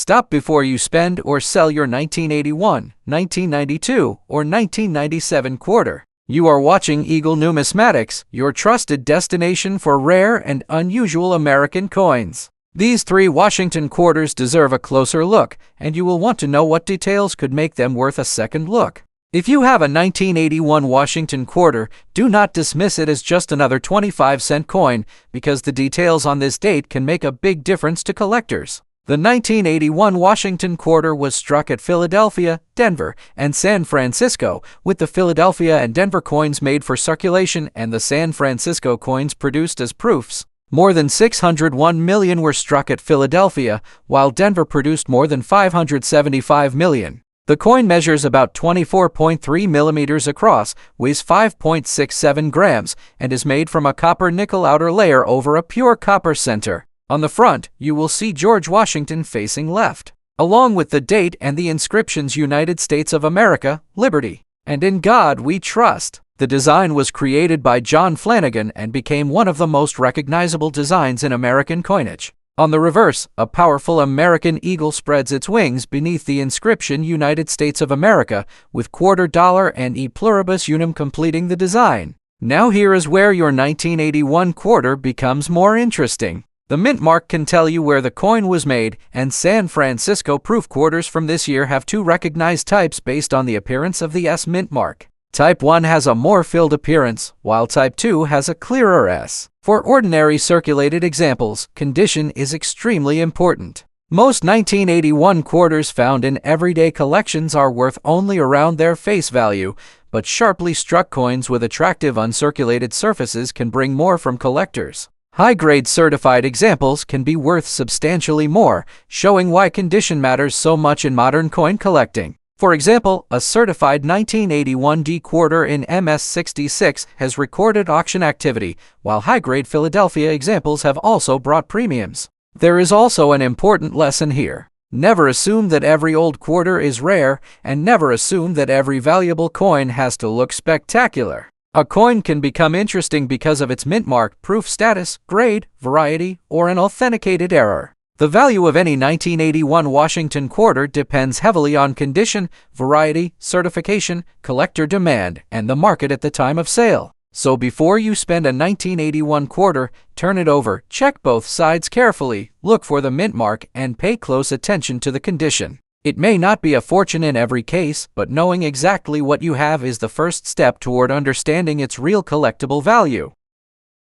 Stop before you spend or sell your 1981, 1992, or 1997 quarter. You are watching Eagle Numismatics, your trusted destination for rare and unusual American coins. These 3 Washington quarters deserve a closer look, and you will want to know what details could make them worth a second look. If you have a 1981 Washington quarter, do not dismiss it as just another 25-cent coin, because the details on this date can make a big difference to collectors. The 1981 Washington quarter was struck at Philadelphia, Denver, and San Francisco, with the Philadelphia and Denver coins made for circulation and the San Francisco coins produced as proofs. More than 601 million were struck at Philadelphia, while Denver produced more than 575 million. The coin measures about 24.3 millimeters across, weighs 5.67 grams, and is made from a copper-nickel outer layer over a pure copper center. On the front, you will see George Washington facing left, along with the date and the inscriptions United States of America, Liberty, and In God We Trust. The design was created by John Flanagan and became one of the most recognizable designs in American coinage. On the reverse, a powerful American eagle spreads its wings beneath the inscription United States of America, with quarter dollar and E pluribus unum completing the design. Now here is where your 1981 quarter becomes more interesting. The mint mark can tell you where the coin was made, and San Francisco proof quarters from this year have 2 recognized types based on the appearance of the S mint mark. Type 1 has a more filled appearance, while Type 2 has a clearer S. For ordinary circulated examples, condition is extremely important. Most 1981 quarters found in everyday collections are worth only around their face value, but sharply struck coins with attractive uncirculated surfaces can bring more from collectors. High-grade certified examples can be worth substantially more, showing why condition matters so much in modern coin collecting. For example, a certified 1981 D quarter in MS66 has recorded auction activity, while high-grade Philadelphia examples have also brought premiums. There is also an important lesson here. Never assume that every old quarter is rare, and never assume that every valuable coin has to look spectacular. A coin can become interesting because of its mint mark, proof status, grade, variety, or an authenticated error. The value of any 1981 Washington quarter depends heavily on condition, variety, certification, collector demand, and the market at the time of sale. So before you spend a 1981 quarter, turn it over, check both sides carefully, look for the mint mark, and pay close attention to the condition. It may not be a fortune in every case, but knowing exactly what you have is the first step toward understanding its real collectible value.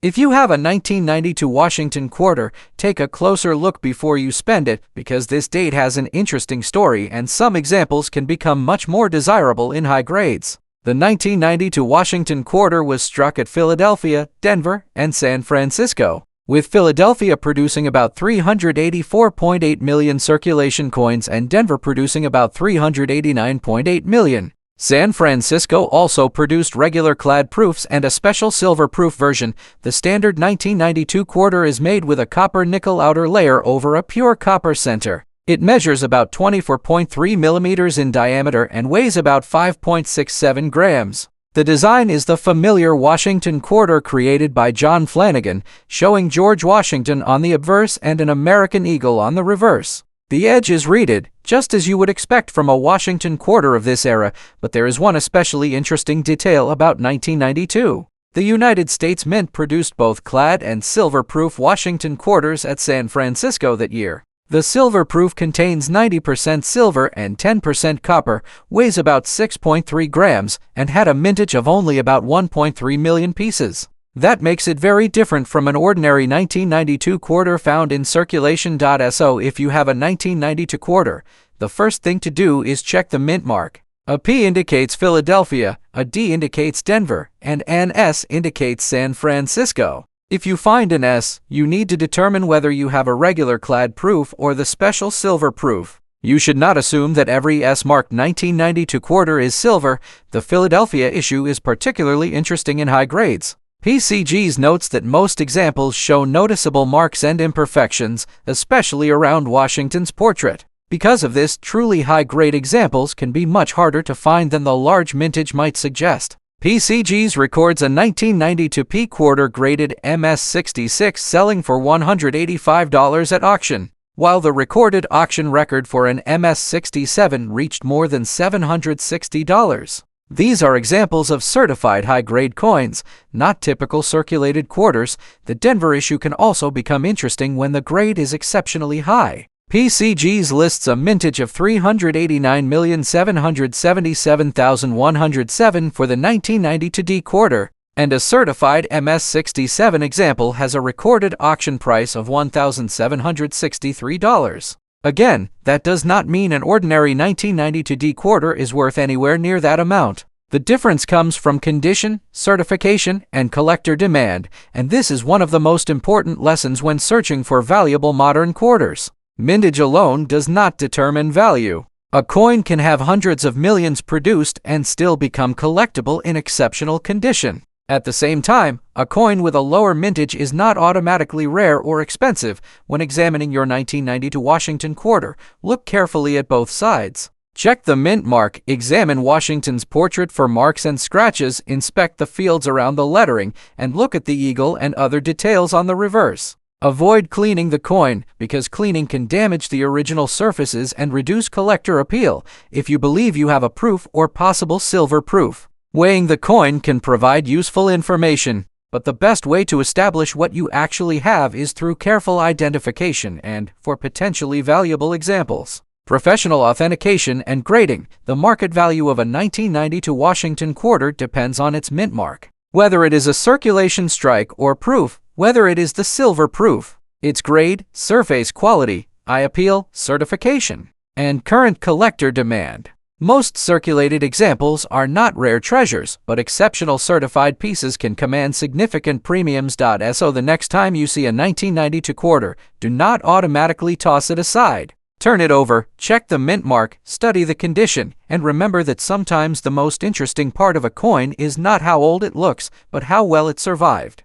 If you have a 1992 Washington quarter, take a closer look before you spend it, because this date has an interesting story and some examples can become much more desirable in high grades. The 1992 Washington quarter was struck at Philadelphia, Denver, and San Francisco, with Philadelphia producing about 384.8 million circulation coins and Denver producing about 389.8 million. San Francisco also produced regular clad proofs and a special silver proof version. The standard 1992 quarter is made with a copper-nickel outer layer over a pure copper center. It measures about 24.3 millimeters in diameter and weighs about 5.67 grams. The design is the familiar Washington quarter created by John Flanagan, showing George Washington on the obverse and an American eagle on the reverse. The edge is reeded, just as you would expect from a Washington quarter of this era, but there is one especially interesting detail about 1992. The United States Mint produced both clad and silver-proof Washington quarters at San Francisco that year. The silver proof contains 90% silver and 10% copper, weighs about 6.3 grams, and had a mintage of only about 1.3 million pieces. That makes it very different from an ordinary 1992 quarter found in circulation.so. If you have a 1992 quarter, the first thing to do is check the mint mark. A P indicates Philadelphia, a D indicates Denver, and an S indicates San Francisco. If you find an S, you need to determine whether you have a regular clad proof or the special silver proof. You should not assume that every S-marked 1992 quarter is silver. The Philadelphia issue is particularly interesting in high grades. PCGs notes that most examples show noticeable marks and imperfections, especially around Washington's portrait. Because of this, truly high-grade examples can be much harder to find than the large mintage might suggest. PCGs records a 1992 P quarter graded MS66 selling for $185 at auction. while the recorded auction record for an MS-67 reached more than $760. These are examples of certified high-grade coins, not typical circulated quarters. The Denver issue can also become interesting when the grade is exceptionally high. PCGs lists a mintage of 389,777,107 for the 1992D quarter, and a certified MS-67 example has a recorded auction price of $1,763. Again, that does not mean an ordinary 1992D quarter is worth anywhere near that amount. The difference comes from condition, certification, and collector demand, and this is one of the most important lessons when searching for valuable modern quarters. Mintage alone does not determine value. A coin can have hundreds of millions produced and still become collectible in exceptional condition. At the same time, a coin with a lower mintage is not automatically rare or expensive. When examining your 1992 Washington quarter, look carefully at both sides. Check the mint mark, examine Washington's portrait for marks and scratches, inspect the fields around the lettering, and look at the eagle and other details on the reverse. Avoid cleaning the coin, because cleaning can damage the original surfaces and reduce collector appeal if you believe you have a proof or possible silver proof. Weighing the coin can provide useful information, but the best way to establish what you actually have is through careful identification and, for potentially valuable examples, professional authentication and grading. The market value of a 1992 Washington quarter depends on its mint mark, whether it is a circulation strike or proof, whether it is the silver proof, its grade, surface quality, eye appeal, certification, and current collector demand. Most circulated examples are not rare treasures, but exceptional certified pieces can command significant premiums. So the next time you see a 1992 quarter, do not automatically toss it aside. Turn it over, check the mint mark, study the condition, and remember that sometimes the most interesting part of a coin is not how old it looks, but how well it survived.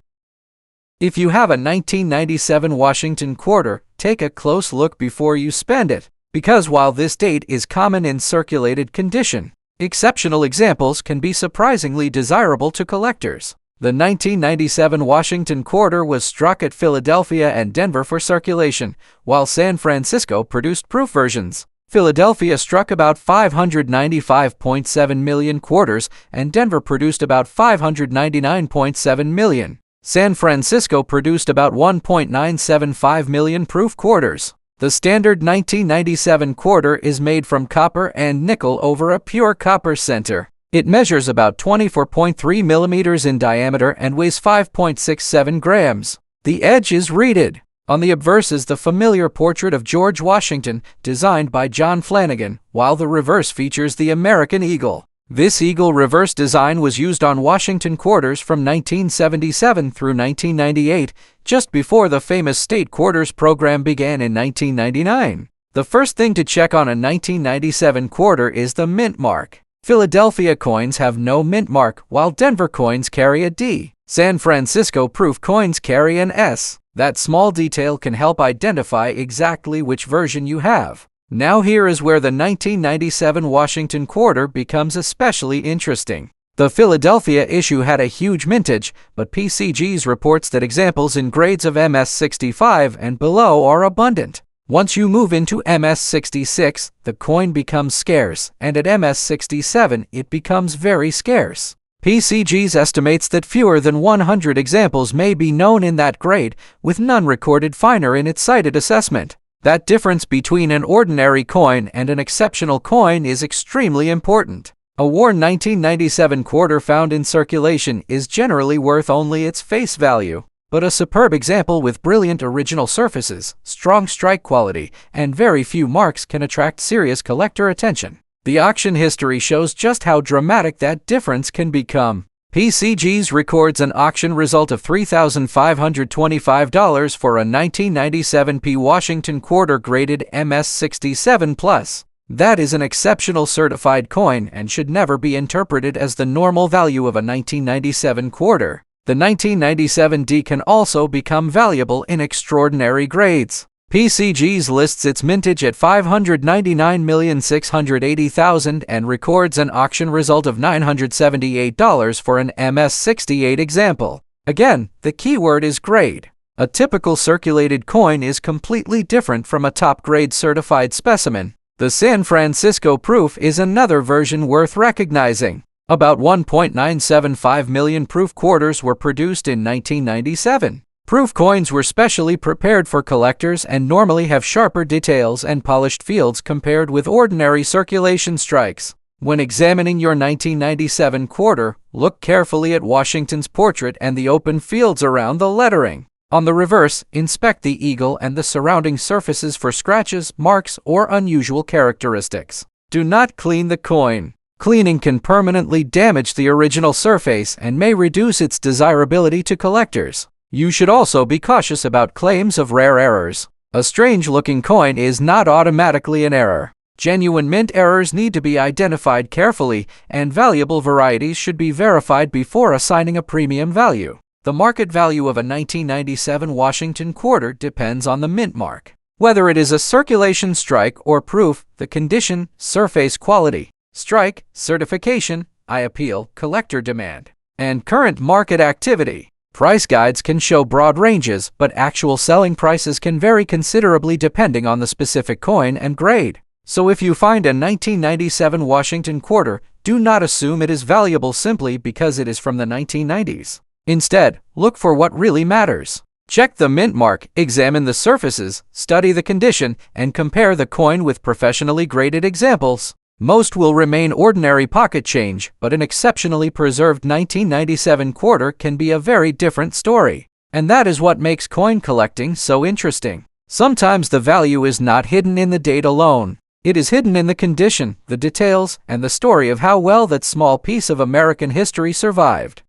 If you have a 1997 Washington quarter, take a close look before you spend it. Because while this date is common in circulated condition, exceptional examples can be surprisingly desirable to collectors. The 1997 Washington quarter was struck at Philadelphia and Denver for circulation, while San Francisco produced proof versions. Philadelphia struck about 595.7 million quarters, and Denver produced about 599.7 million. San Francisco produced about 1.975 million proof quarters. The standard 1997 quarter is made from copper and nickel over a pure copper center. It measures about 24.3 millimeters in diameter and weighs 5.67 grams. The edge is reeded. On the obverse is the familiar portrait of George Washington, designed by John Flanagan, while the reverse features the American eagle. This eagle reverse design was used on Washington quarters from 1977 through 1998, just before the famous state quarters program began in 1999. The first thing to check on a 1997 quarter is the mint mark. Philadelphia coins have no mint mark, while Denver coins carry a D. San Francisco proof coins carry an S. That small detail can help identify exactly which version you have. Now here is where the 1997 Washington quarter becomes especially interesting. The Philadelphia issue had a huge mintage, but PCGs reports that examples in grades of MS-65 and below are abundant. Once you move into MS-66, the coin becomes scarce, and at MS-67 it becomes very scarce. PCGs estimates that fewer than 100 examples may be known in that grade, with none recorded finer in its cited assessment. That difference between an ordinary coin and an exceptional coin is extremely important. A worn 1997 quarter found in circulation is generally worth only its face value, but a superb example with brilliant original surfaces, strong strike quality, and very few marks can attract serious collector attention. The auction history shows just how dramatic that difference can become. PCGs records an auction result of $3,525 for a 1997 P Washington quarter graded MS-67+. That is an exceptional certified coin and should never be interpreted as the normal value of a 1997 quarter. The 1997 D can also become valuable in extraordinary grades. PCGs lists its mintage at $599,680,000 and records an auction result of $978 for an MS-68 example. Again, the keyword is grade. A typical circulated coin is completely different from a top-grade certified specimen. The San Francisco proof is another version worth recognizing. About 1.975 million proof quarters were produced in 1997. Proof coins were specially prepared for collectors and normally have sharper details and polished fields compared with ordinary circulation strikes. When examining your 1997 quarter, look carefully at Washington's portrait and the open fields around the lettering. On the reverse, inspect the eagle and the surrounding surfaces for scratches, marks, or unusual characteristics. Do not clean the coin. Cleaning can permanently damage the original surface and may reduce its desirability to collectors. You should also be cautious about claims of rare errors. A strange-looking coin is not automatically an error. Genuine mint errors need to be identified carefully, and valuable varieties should be verified before assigning a premium value. The market value of a 1997 Washington quarter depends on the mint mark. Whether it is a circulation strike or proof, the condition, surface quality, strike, certification, eye appeal, collector demand, and current market activity. Price guides can show broad ranges, but actual selling prices can vary considerably depending on the specific coin and grade. So if you find a 1997 Washington quarter, do not assume it is valuable simply because it is from the 1990s. Instead, look for what really matters. Check the mint mark, examine the surfaces, study the condition, and compare the coin with professionally graded examples. Most will remain ordinary pocket change, but an exceptionally preserved 1997 quarter can be a very different story. And that is what makes coin collecting so interesting. Sometimes the value is not hidden in the date alone. It is hidden in the condition, the details, and the story of how well that small piece of American history survived.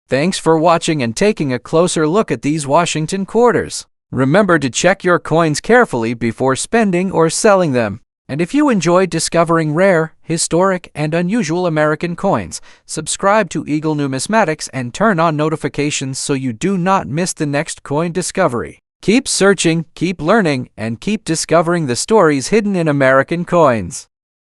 Thanks for watching and taking a closer look at these Washington quarters. Remember to check your coins carefully before spending or selling them. And if you enjoyed discovering rare, historic, and unusual American coins, subscribe to Eagle Numismatics and turn on notifications so you do not miss the next coin discovery. Keep searching, keep learning, and keep discovering the stories hidden in American coins.